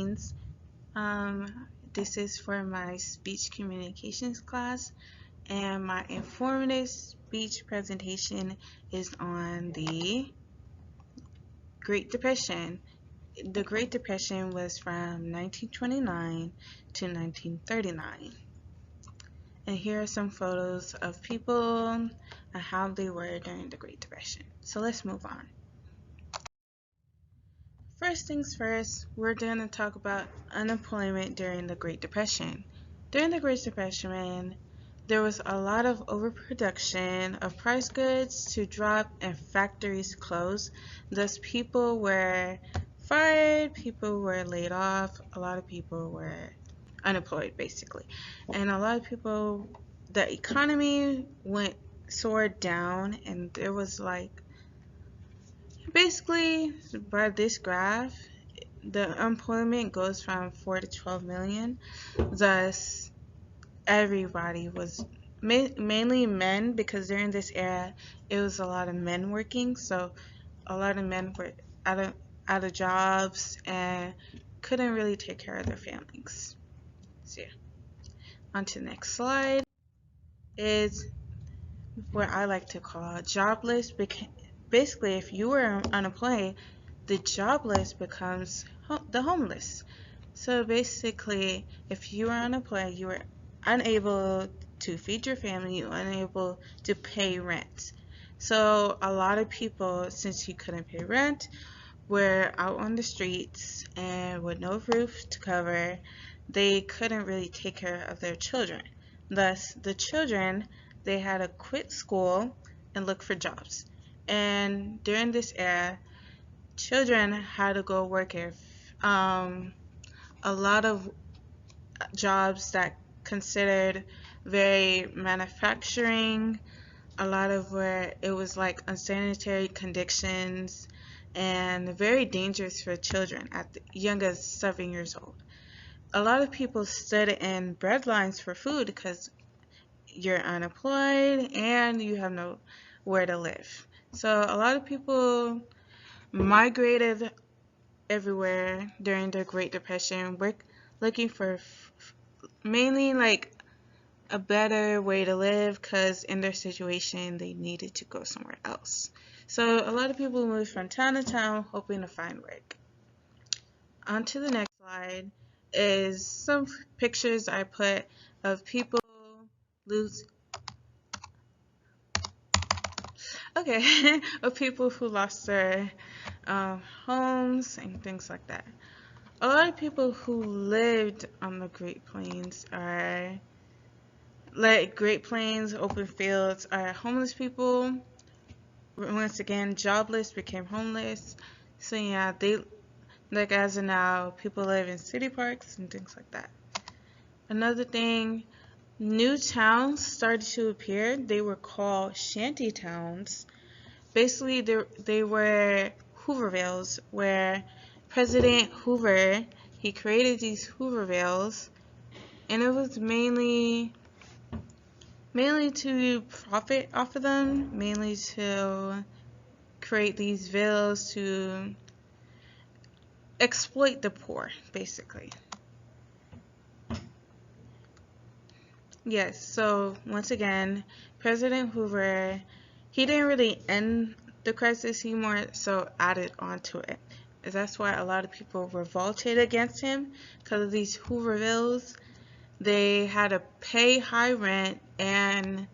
Plains. This is for my speech communications class, and my informative speech presentation is on the Great Depression. The Great Depression was from 1929 to 1939. And here are some photos of people and how they were during the Great Depression. So let's move on. First things first, we're going to talk about unemployment during the Great Depression. During the Great Depression, there was a lot of overproduction of price goods to drop and factories close. Thus, people were fired, people were laid off, a lot of people were unemployed basically. And a lot of people, the economy soared down, and there was like, basically, by this graph, the unemployment goes from 4 to 12 million. Thus, everybody was mainly men, because during this era, it was a lot of men working. So, a lot of men were out of jobs and couldn't really take care of their families. So, yeah. On to the next slide is what I like to call jobless. Basically, if you were unemployed, the jobless becomes the homeless. So basically, if you were unemployed, you were unable to feed your family, you were unable to pay rent. So a lot of people, since you couldn't pay rent, were out on the streets and with no roof to cover. They couldn't really take care of their children. Thus, the children, they had to quit school and look for jobs. And during this era, children had to go work at a lot of jobs that considered very manufacturing, a lot of where it was like unsanitary conditions and very dangerous for children at the young as 7 years old. A lot of people stood in bread lines for food because you're unemployed and you have nowhere to live. So a lot of people migrated everywhere during the Great Depression, looking for mainly like a better way to live, because in their situation they needed to go somewhere else. So a lot of people moved from town to town hoping to find work. On to the next slide is some pictures I put of people of people who lost their homes and things like that. A lot of people who lived on the Great Plains are like Great Plains, open fields, are homeless people. Once again, jobless became homeless. So yeah, they, like as of now, people live in city parks and things like that. Another thing, new towns started to appear. They were called shanty towns. Basically, they were Hoovervilles, where President Hoover, he created these Hoovervilles, and it was mainly to profit off of them, mainly to create these villas to exploit the poor, basically. Yes, so once again, President Hoover, he didn't really end the crisis, he more so added on to it. That's why a lot of people revolted against him, because of these Hoovervilles. They had to pay high rent and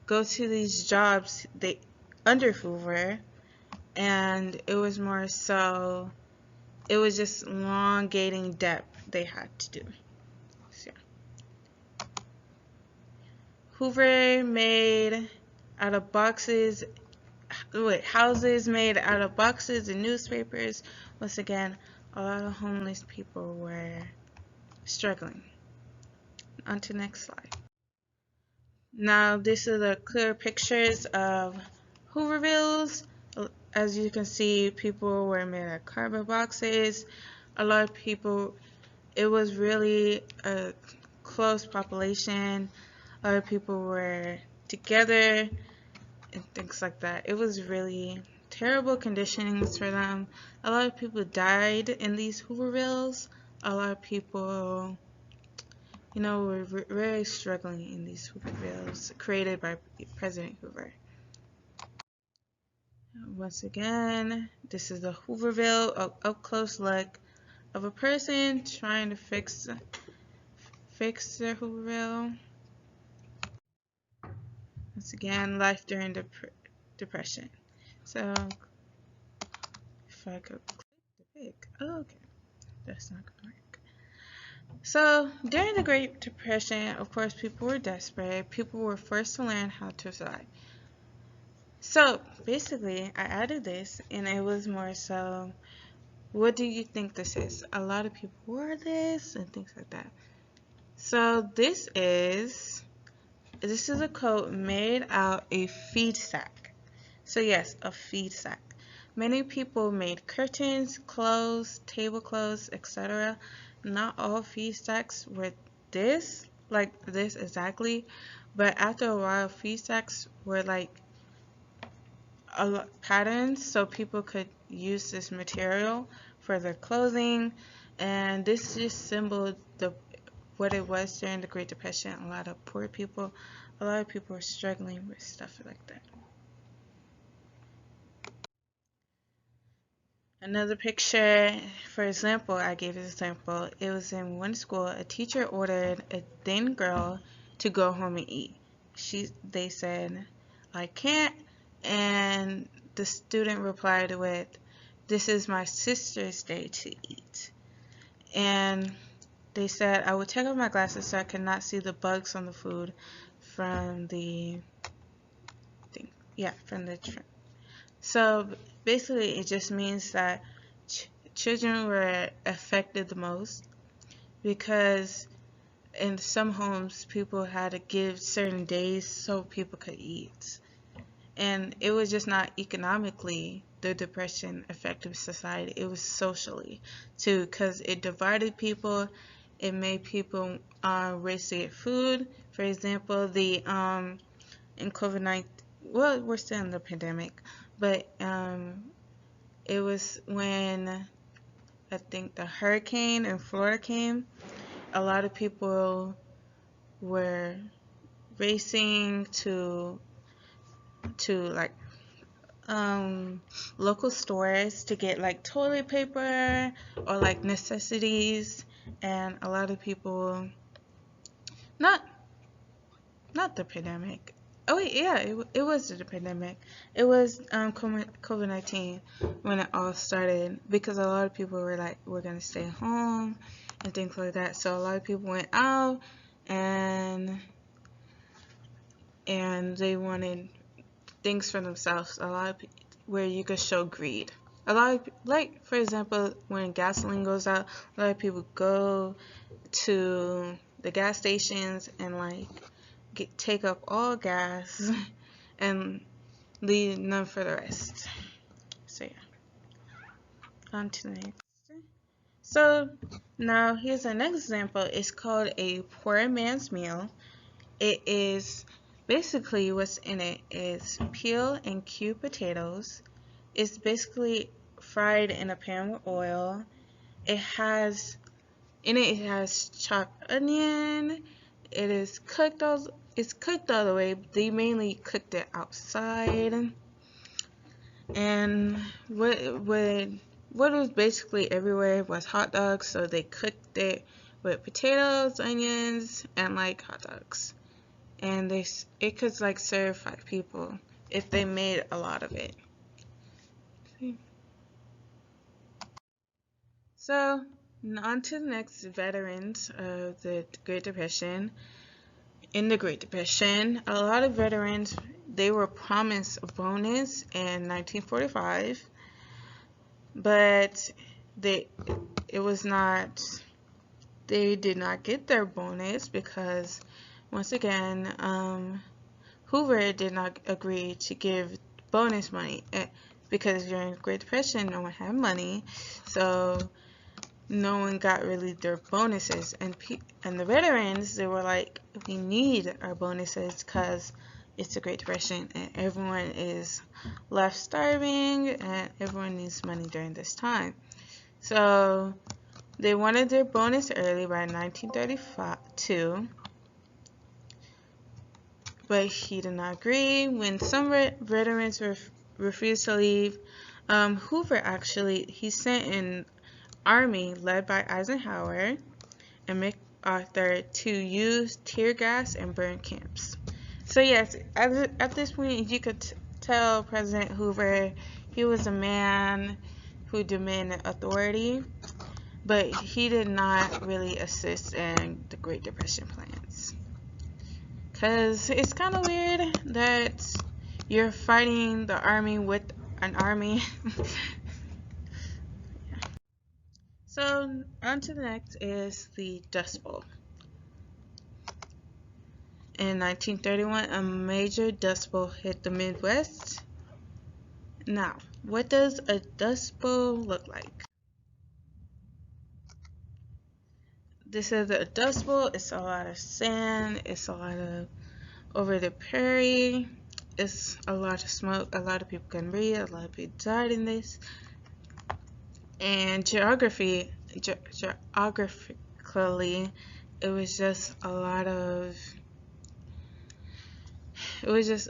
go to these jobs under Hoover, and it was more so, it was just elongating debt they had to do. So, Hoover made out of boxes, houses made out of boxes and newspapers. Once again, a lot of homeless people were struggling. On to the next slide. Now, these are the clear pictures of Hoovervilles. As you can see, people were made of cardboard boxes. A lot of people, it was really a close population. A lot of people were together and things like that. It was really terrible conditions for them. A lot of people died in these Hoovervilles. a lot of people, you know, were really struggling in these Hoovervilles created by President Hoover. Once again, this is the Hooverville up close look of a person trying to fix their Hooverville. Once again, life during the Depression. So if I could click the pic, oh, okay, that's not gonna work. So during the Great Depression, of course, people were desperate. People were forced to learn how to survive. So basically, I added this, and it was more so, what do you think this is? A lot of people wore this and things like that. So this is a coat made out a feed sack. So yes, a feed sack. Many people made curtains, clothes, tablecloths, etc. Not all feed sacks were this, like this exactly, but after a while, feed sacks were like patterns so people could use this material for their clothing, and this just symbolized what it was during the Great Depression. A lot of poor people, a lot of people were struggling with stuff like that. Another picture, for example, I gave an example. It was in one school. A teacher ordered a thin girl to go home and eat. They said, "I can't," and the student replied with, "This is my sister's day to eat." And they said, "I would take off my glasses so I could not see the bugs on the food from the thing." Yeah, from the tray. So basically, it just means that children were affected the most because in some homes, people had to give certain days so people could eat. And it was just not economically the depression affected society, it was socially too, because it divided people. It made people race to get food. For example, in COVID-19, well, we're still in the pandemic, but it was when I think the hurricane in Florida came. A lot of people were racing to like local stores to get like toilet paper or like necessities, and a lot of people, not the pandemic. Oh wait, yeah, it was the pandemic. It was COVID-19 when it all started, because a lot of people were like, we're gonna stay home and things like that. So a lot of people went out and they wanted things for themselves. A lot of where you could show greed. A lot of, like, for example, when gasoline goes out, a lot of people go to the gas stations and like take up all gas and leave none for the rest. So yeah, on to the next. So now here's our next example. It's called a poor man's meal. It is basically, what's in it is peel and cube potatoes. It's basically fried in a pan with oil. It has chopped onion. It's cooked all the way. They mainly cooked it outside. And what was basically everywhere was hot dogs, so they cooked it with potatoes, onions, and like hot dogs. And it could like serve 5 people if they made a lot of it. So on to the next, veterans of the Great Depression. In the Great Depression, a lot of veterans, they were promised a bonus in 1945, but they did not get their bonus because, once again, Hoover did not agree to give bonus money because during the Great Depression, no one had money, so no one got really their bonuses. And the veterans, they were like, we need our bonuses because it's a Great Depression and everyone is left starving and everyone needs money during this time. So They wanted their bonus early by 1932, but he did not agree. When some veterans refused to leave, Hoover he sent an army led by Eisenhower and MacArthur to use tear gas and burn camps. So yes, at this point you could tell President Hoover, he was a man who demanded authority, but he did not really assist in the Great Depression plans. Because it's kind of weird that you're fighting the army with an army. So on to the next is the Dust Bowl. In 1931, a major dust bowl hit the Midwest. Now, what does a dust bowl look like? This is a dust bowl. It's a lot of sand. It's a lot of over the prairie. It's a lot of smoke. A lot of people can breathe. A lot of people died in this. And geographically, it was just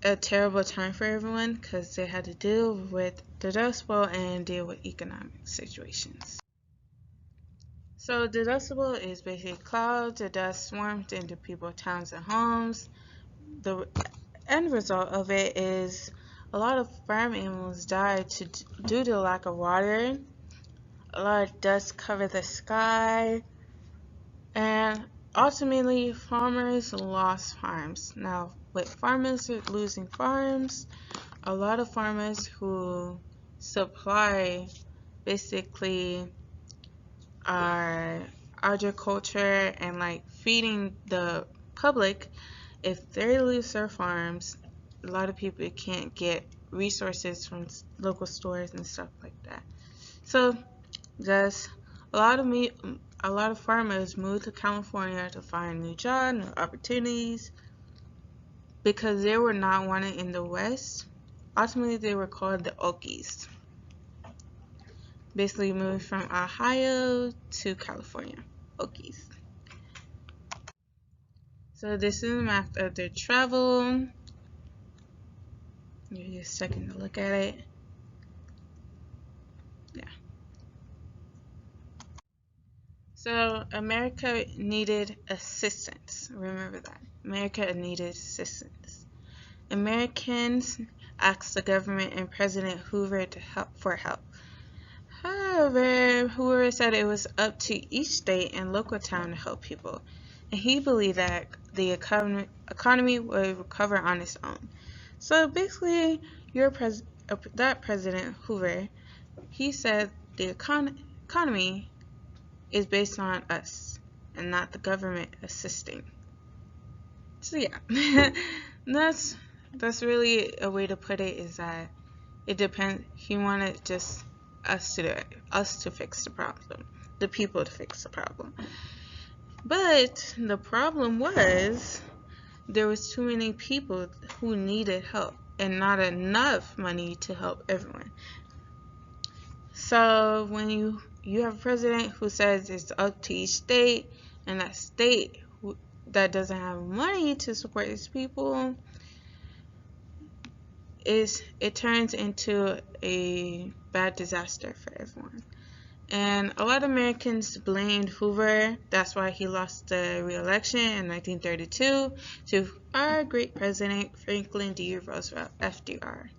a terrible time for everyone because they had to deal with the Dust Bowl and deal with economic situations. So the Dust Bowl is basically clouds of dust swarmed into people's towns and homes. The end result of it is a lot of farm animals died due to lack of water. A lot of dust covered the sky, and ultimately farmers lost farms. Now, with farmers losing farms, a lot of farmers who supply basically our agriculture and like feeding the public, if they lose their farms, a lot of people can't get resources from local stores and stuff like that. So thus a lot of farmers moved to California to find new jobs, new opportunities, because they were not wanted in the West. Ultimately, they were called the Okies. Basically moved from Ohio to California. Okies. So this is a map of their travel. You're just taking a look at it. Yeah. So America needed assistance. Remember that. America needed assistance. Americans asked the government and President Hoover for help. However, Hoover said it was up to each state and local town to help people, and he believed that the economy would recover on its own. So basically, that President Hoover, he said the economy is based on us and not the government assisting. So yeah, that's really a way to put it, is that it depends. He wanted just us to do it, us to fix the problem, the people to fix the problem. But the problem was there was too many people who needed help and not enough money to help everyone. So when you have a president who says it's up to each state, and that state that doesn't have money to support its people, it turns into a bad disaster for everyone. And a lot of Americans blamed Hoover. That's why he lost the re-election in 1932 to our great president, Franklin D. Roosevelt, FDR.